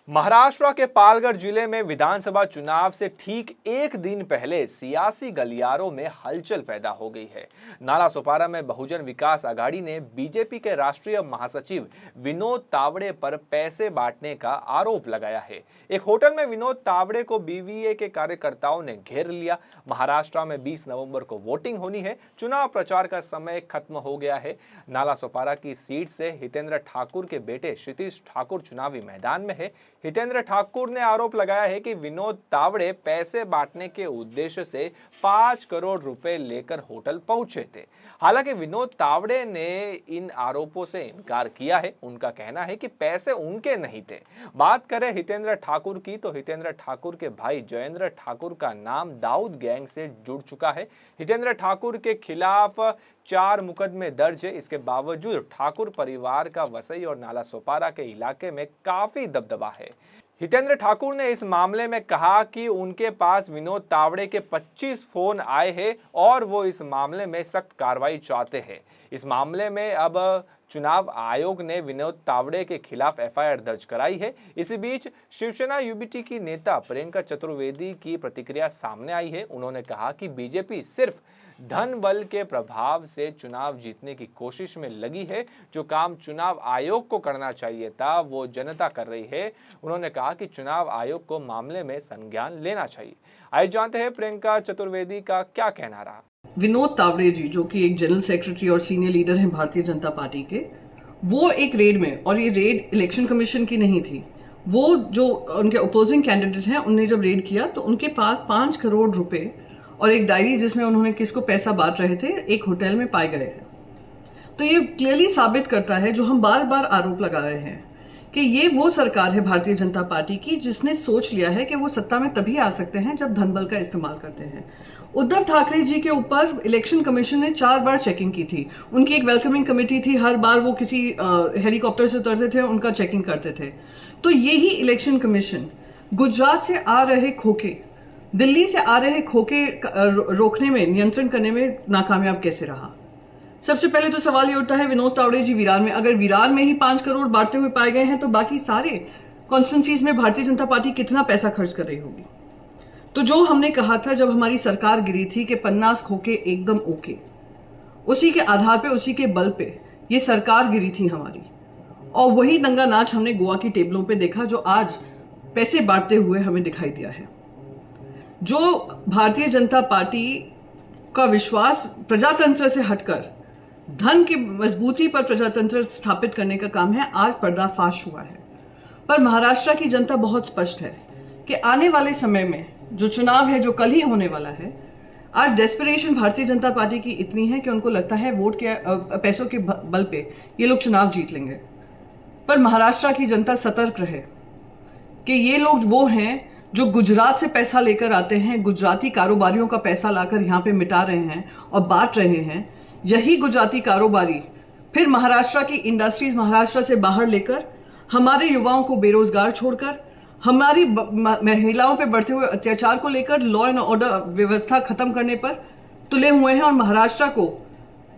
महाराष्ट्र के पालघर जिले में विधानसभा चुनाव से ठीक एक दिन पहले सियासी गलियारों में हलचल पैदा हो गई है। नालासोपारा में बहुजन विकास आघाड़ी ने बीजेपी के राष्ट्रीय महासचिव विनोद तावड़े पर पैसे बांटने का आरोप लगाया है। एक होटल में विनोद तावड़े को बीवीए के कार्यकर्ताओं ने घेर लिया। महाराष्ट्र में 20 नवंबर को वोटिंग होनी है। चुनाव प्रचार का समय खत्म हो गया है। नालासोपारा की सीट से हितेंद्र ठाकुर के बेटे क्षितिज ठाकुर चुनावी मैदान में है। हितेंद्र ठाकुर ने आरोप लगाया है कि विनोद तावड़े पैसे बांटने के उद्देश्य से 5 करोड़ रुपए लेकर होटल पहुंचे थे। हालांकि विनोद तावड़े ने इन आरोपों से इनकार किया है। उनका कहना है कि पैसे उनके नहीं थे। बात करें हितेंद्र ठाकुर की तो हितेंद्र ठाकुर के भाई जयेंद्र ठाकुर का नाम दाऊद गैंग से जुड़ चुका है। हितेंद्र ठाकुर के खिलाफ 4 मुकदमे दर्ज है। इसके बावजूद ठाकुर परिवार का वसई और नालासोपारा के इलाके में काफी दबदबा है। हितेंद्र ठाकुर ने इस मामले में कहा कि उनके पास विनोद तावड़े के 25 फोन आए हैं और वो इस मामले में सख्त कार्रवाई चाहते हैं। इस मामले में अब चुनाव आयोग ने विनोद तावड़े के खिलाफ एफआईआर दर्ज कराई है। इसी बीच शिवसेना यूबीटी की नेता प्रियंका चतुर्वेदी की प्रतिक्रिया सामने आई है। उन्होंने कहा कि बीजेपी सिर्फ धन बल के प्रभाव से चुनाव जीतने की कोशिश में लगी है। जो काम चुनाव आयोग को करना चाहिए था वो जनता कर रही है। उन्होंने कहा कि चुनाव आयोग को मामले में संज्ञान लेना चाहिए। आइए जानते हैं प्रियंका चतुर्वेदी का क्या कहना रहा। विनोद तावड़े जी, जो कि एक जनरल सेक्रेटरी और सीनियर लीडर हैं भारतीय जनता पार्टी के, वो एक रेड में, और ये रेड इलेक्शन कमीशन की नहीं थी, वो जो उनके अपोजिंग कैंडिडेट हैं उनने जब रेड किया तो उनके पास 5 करोड़ रुपए और एक डायरी जिसमें उन्होंने किसको पैसा बांट रहे थे एक होटल में पाए गए हैं। तो ये क्लियरली साबित करता है जो हम बार बार आरोप लगा रहे हैं कि ये वो सरकार है भारतीय जनता पार्टी की जिसने सोच लिया है कि वो सत्ता में तभी आ सकते हैं जब धन बल का इस्तेमाल करते हैं। उद्धव ठाकरे जी के ऊपर इलेक्शन कमीशन ने 4 बार चेकिंग की थी। उनकी एक वेलकमिंग कमेटी थी, हर बार वो किसी हेलीकॉप्टर से उतरते थे, उनका चेकिंग करते थे। तो यही इलेक्शन कमीशन गुजरात से आ रहे खोखे, दिल्ली से आ रहे खोखे रोकने में, नियंत्रण करने में नाकामयाब कैसे रहा? सबसे पहले तो सवाल ये उठता है, विनोद तावड़े जी विरार में, अगर विरार में ही 5 करोड़ बांटते हुए पाए गए हैं तो बाकी सारे कॉन्स्टिट्यूंसीज में भारतीय जनता पार्टी कितना पैसा खर्च कर रही होगी? तो जो हमने कहा था जब हमारी सरकार गिरी थी कि 50 खोखे एकदम ओके, उसी के आधार पे, उसी के बल पे ये सरकार गिरी थी हमारी। और वही दंगा नाच हमने गोवा की टेबलों पे देखा जो आज पैसे बांटते हुए हमें दिखाई दिया है। जो भारतीय जनता पार्टी का विश्वास प्रजातंत्र से हटकर धन की मजबूती पर प्रजातंत्र स्थापित करने का काम है, आज पर्दाफाश हुआ है। पर महाराष्ट्र की जनता बहुत स्पष्ट है कि आने वाले समय में जो चुनाव है, जो कल ही होने वाला है, आज डेस्परेशन भारतीय जनता पार्टी की इतनी है कि उनको लगता है वोट के पैसों के बल पे ये लोग चुनाव जीत लेंगे। पर महाराष्ट्र की जनता सतर्क रहे कि ये लोग वो हैं जो गुजरात से पैसा लेकर आते हैं, गुजराती कारोबारियों का पैसा लाकर यहाँ पे मिटा रहे हैं और बांट रहे हैं। यही गुजराती कारोबारी फिर महाराष्ट्र की इंडस्ट्रीज महाराष्ट्र से बाहर लेकर हमारे युवाओं को बेरोजगार छोड़कर, हमारी महिलाओं पे बढ़ते हुए अत्याचार को लेकर लॉ एंड ऑर्डर व्यवस्था खत्म करने पर तुले हुए हैं और महाराष्ट्र को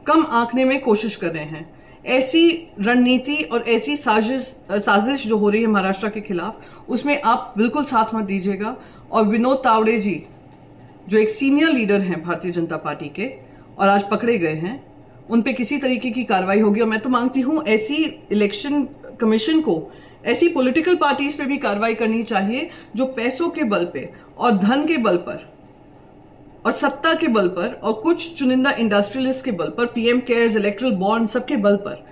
कम आंकने में कोशिश कर रहे हैं। ऐसी रणनीति और ऐसी साजिश जो हो रही है महाराष्ट्र के खिलाफ, उसमें आप बिल्कुल साथ मत दीजिएगा। और विनोद तावड़े जी जो एक सीनियर लीडर हैं भारतीय जनता पार्टी के और आज पकड़े गए हैं, उन पे किसी तरीके की कार्रवाई होगी। और मैं तो मांगती हूं ऐसी इलेक्शन कमीशन को, ऐसी पॉलिटिकल पार्टीज पे भी कार्रवाई करनी चाहिए जो पैसों के बल पे और धन के बल पर और सत्ता के बल पर और कुछ चुनिंदा इंडस्ट्रियलिस्ट के बल पर, पीएम केयर्स, इलेक्ट्रल बॉन्ड, सबके बल पर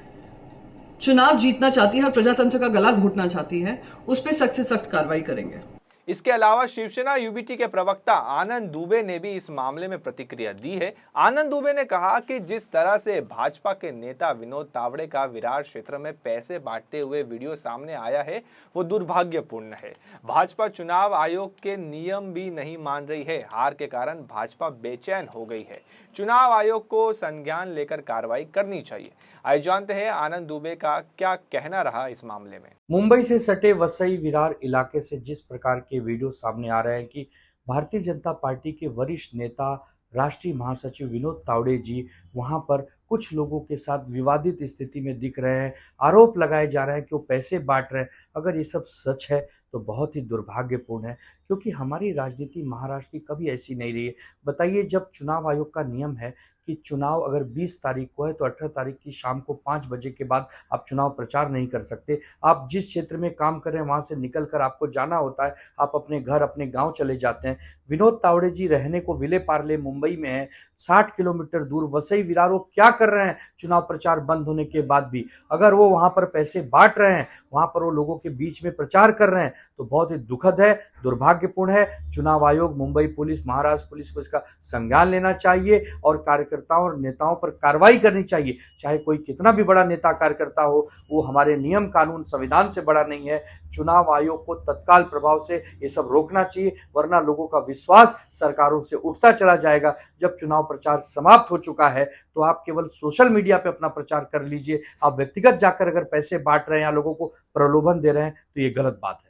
चुनाव जीतना चाहती है और प्रजातंत्र का गला घोटना चाहती है, उस पर सख्त से सख्त कार्रवाई करेंगे। इसके अलावा शिवसेना यूबीटी के प्रवक्ता आनंद दुबे ने भी इस मामले में प्रतिक्रिया दी है। आनंद दुबे ने कहा कि जिस तरह से भाजपा के नेता विनोद तावड़े का विरार क्षेत्र में पैसे बांटते हुए वीडियो सामने आया है वो दुर्भाग्यपूर्ण है। भाजपा चुनाव आयोग के नियम भी नहीं मान रही है। हार के कारण भाजपा बेचैन हो गई है। चुनाव आयोग को संज्ञान लेकर कार्रवाई करनी चाहिए। आइए जानते हैं आनंद दुबे का क्या कहना रहा इस मामले में। मुंबई से सटे वसई विरार इलाके से जिस प्रकार के वीडियो सामने आ रहे हैं कि भारतीय जनता पार्टी के वरिष्ठ नेता राष्ट्रीय महासचिव विनोद तावड़े जी वहां पर कुछ लोगों के साथ विवादित स्थिति में दिख रहे हैं, आरोप लगाए जा रहे हैं कि वो पैसे बांट रहे हैं। अगर ये सब सच है तो बहुत ही दुर्भाग्यपूर्ण है, क्योंकि हमारी राजनीति महाराष्ट्र की कभी ऐसी नहीं रही है। बताइए, जब चुनाव आयोग का नियम है कि चुनाव अगर 20 तारीख को है तो 18 तारीख की शाम को 5 बजे के बाद आप चुनाव प्रचार नहीं कर सकते। आप जिस क्षेत्र में काम कर रहे हैं वहाँ से निकल कर आपको जाना होता है, आप अपने घर, अपने गाँव चले जाते हैं। विनोद तावड़े जी रहने को विले पार्ले मुंबई में हैं, 60 किलोमीटर दूर वसई विरार, वो क्या कर रहे हैं चुनाव प्रचार बंद होने के बाद भी? अगर वो वहाँ पर पैसे बाँट रहे हैं, वहाँ पर वो लोगों के बीच में प्रचार कर रहे हैं, तो बहुत ही दुखद है, दुर्भाग्यपूर्ण है। चुनाव आयोग, मुंबई पुलिस, महाराष्ट्र पुलिस को इसका संज्ञान लेना चाहिए और कार्यकर्ताओं और नेताओं पर कार्रवाई करनी चाहिए। चाहे कोई कितना भी बड़ा नेता कार्यकर्ता हो, वो हमारे नियम कानून संविधान से बड़ा नहीं है। चुनाव आयोग को तत्काल प्रभाव से ये सब रोकना चाहिए, वरना लोगों का विश्वास सरकारों से उठता चला जाएगा। जब चुनाव प्रचार समाप्त हो चुका है तो आप केवल सोशल मीडिया पे अपना प्रचार कर लीजिए। आप व्यक्तिगत जाकर अगर पैसे बांट रहे हैं या लोगों को प्रलोभन दे रहे हैं तो ये गलत बात है।